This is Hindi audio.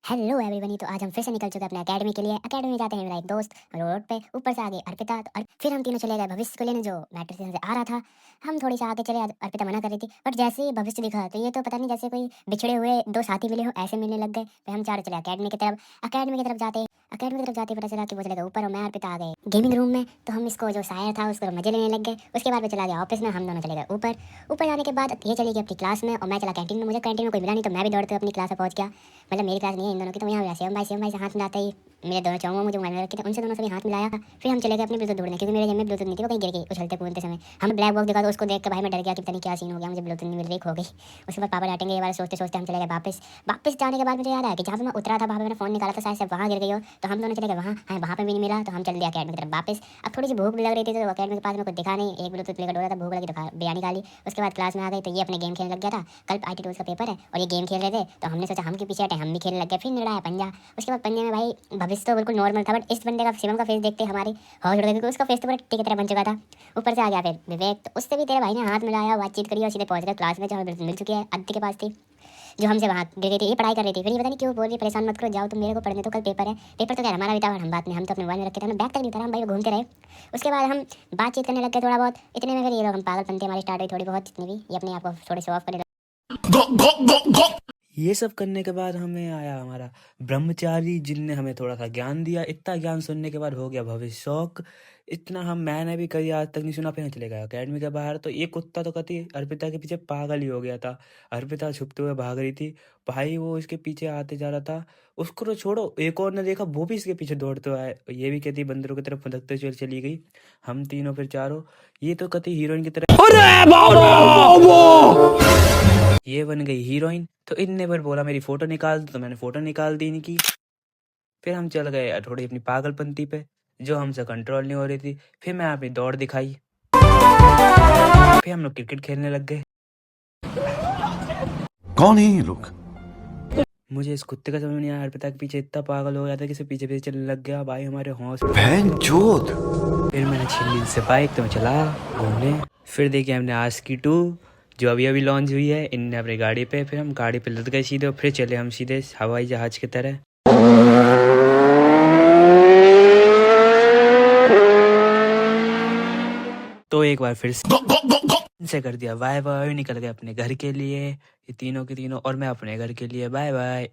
Hello everyone. तो आज हम फिर से निकल चुके हैं अपने एकेडमी के लिए। एकेडमी में जाते हैं मेरा एक दोस्त रोड पे, ऊपर से आगे अर्पिता, और फिर हम तीनों चले गए भविष्य को लेने जो मेट्रो स्टेशन से आ रहा था। हम थोड़ी सा आगे चले, अर्पिता मना कर रही थी, बट जैसे ही भविष्य दिखा तो ये तो पता नहीं जैसे कोई बिछड़े हुए दो साथी मिले हो ऐसे मिलने लग गए। फिर हम चारों चले अकेडमी की तरफ। अकेडमी की तरफ जाते पता चला कि वो चले गए ऊपर और मैं अर्पिता आ गए गेमिंग रूम में। तो हम इसको जो शायर था उसको मजे लेने लग गए। उसके बाद वो चला गया ऑफिस में, हम दोनों चले गए ऊपर। ऊपर जाने के बाद ये चली गई अपनी क्लास में और मैं चला कैंटीन में। मुझे कैंटीन में कोई मिला नहीं तो मैं भी दौड़ते हुए अपनी क्लास में पहुंच गया। मतलब मेरी क्लास नहीं है इन दोनों की। तो यहाँ शिवम भाई से हाथ मिलाते ही मेरे दोनों चाहूँगा मुझे मोबाइल में रखे थे, उनसे दोनों से भी हाथ मिलाया। फिर हम चले गए अपने ब्लूटूथ ढूंढने, क्योंकि मेरे जेब में ब्लूटूथ नहीं थी, वो कहीं गिर गई उछलते कूदते समय। हम ब्लैक बॉक्स दिखा तो उसको देख के भाई मैं डर गया कि पता नहीं क्या सीन हो गया, मुझे ब्लूटूथ नहीं मिल रही, खो गई। उसके बाद पापा डांटेंगे ये वाला सोचते सोचते हम चले गए वापस जाने के बाद मुझे याद आया कि जहाँ पे मैं उतरा था वहाँ पे मैंने फोन निकाला था, शायद से वहाँ गिर गई हो। तो हम दोनों चले गए वहाँ, हाँ वहाँ पे भी नहीं मिला। तो हम चल दिया अकेडमी की तरफ वापस। अब थोड़ी सी भूख भी लग रही थी तो अकेडमी के पास में कुछ दिखा नहीं, एक ब्लूटूथ लेकर डोरा था, भूख लगी तो बिरयानी खा ली। उसके बाद क्लास में आ गई तो ये अपने गेम खेलने लग गया था। कल IT टूल्स का पेपर है और ये गेम खेल रहे थे तो हमने सोचा हम के पीछे हटे, हम भी खेलने लग गए। फिर लड़ाया पंजा। उसके बाद पंजे में भाई भविष्य तो बिल्कुल नॉर्मल था, बट इस बंदे का शिवम का फेस देखते हमारी हौस उड़ गई, क्योंकि उसका फेस तो पूरा टिक की तरह बन चुका था। ऊपर से आ गया फिर विवेक, तो उससे भी तेरे भाई ने हाथ मिलाया, बातचीत करी और सीधे पहुंच गए क्लास में जो हमें मिल चुकी है अद्दी के पास थी, जो हमसे वहाँ गिर गई थी। ये पढ़ाई कर रही थी, फिर ये पता नहीं क्यों बोल रही परेशान मत करो, जाओ तुम मेरे को पढ़ने, तो कल पेपर है। पेपर तो क्या हमारा भी था और हम बात में हम तो अपने मोबाइल में रखे थे, हमें बैग तक नहीं था, हम भाई घूमते रहे। उसके बाद हम बातचीत करने लग गए थोड़ा बहुत। इतने में फिर ये लोग हम पागलपंती हमारी स्टार्ट हुई थोड़ी बहुत, जितनी भी ये अपने आप को थोड़े शो ऑफ करने। ये सब करने के बाद हमें आया हमारा ब्रह्मचारी, जिनने हमें थोड़ा सा ज्ञान दिया। इतना ज्ञान सुनने के बाद हो गया भविष्य शौक। इतना मैंने भी कभी आज तक नहीं सुना। फिर चले गया अकेडमी के बाहर तो ये कुत्ता तो कति अर्पिता के पीछे पागल ही हो गया था। अर्पिता छुपते हुए भाग रही थी, भाई वो इसके पीछे आते जा रहा था। उसको तो छोड़ो, एक और ने देखा वो भी इसके पीछे दौड़ते हुए आए, ये भी कहती बंदरों की तरफ फदकते चली गई। हम तीनों फिर चारों, ये तो कति हीरोइन की तरह ये बन गई हीरोइन। तो इनने फिर बोला मेरी फोटो निकाल दो, तो मैंने फोटो निकाल दी इनकी। फिर हम चल गए थोड़ी अपनी पागलपंती पे, जो हमसे कंट्रोल नहीं हो रही थी। फिर मैं अपनी दौड़ दिखाई, फिर हम लोग क्रिकेट खेलने लग गए। कौन है ये लोग? मुझे इस कुत्ते का समझ नहीं आया, अर्पिता के पीछे इतना पागल हो गया था कि इसे पीछे पीछे चलने लग गया भाई हमारे हौस। भैंचोद। फिर मैंने छीन ली से बाइक, तो मैं चला घूमने। फिर देखिए हमने आस्की 2 जो अभी अभी लॉन्च हुई है, इनने अपनी गाड़ी पे, फिर हम गाड़ी पे लद गए सीधे और फिर चले हम सीधे हवाई जहाज की तरह। तो एक बार फिर से कर दिया बाय बाय, निकल गए अपने घर के लिए, ये तीनों के तीनों, और मैं अपने घर के लिए बाय बाय।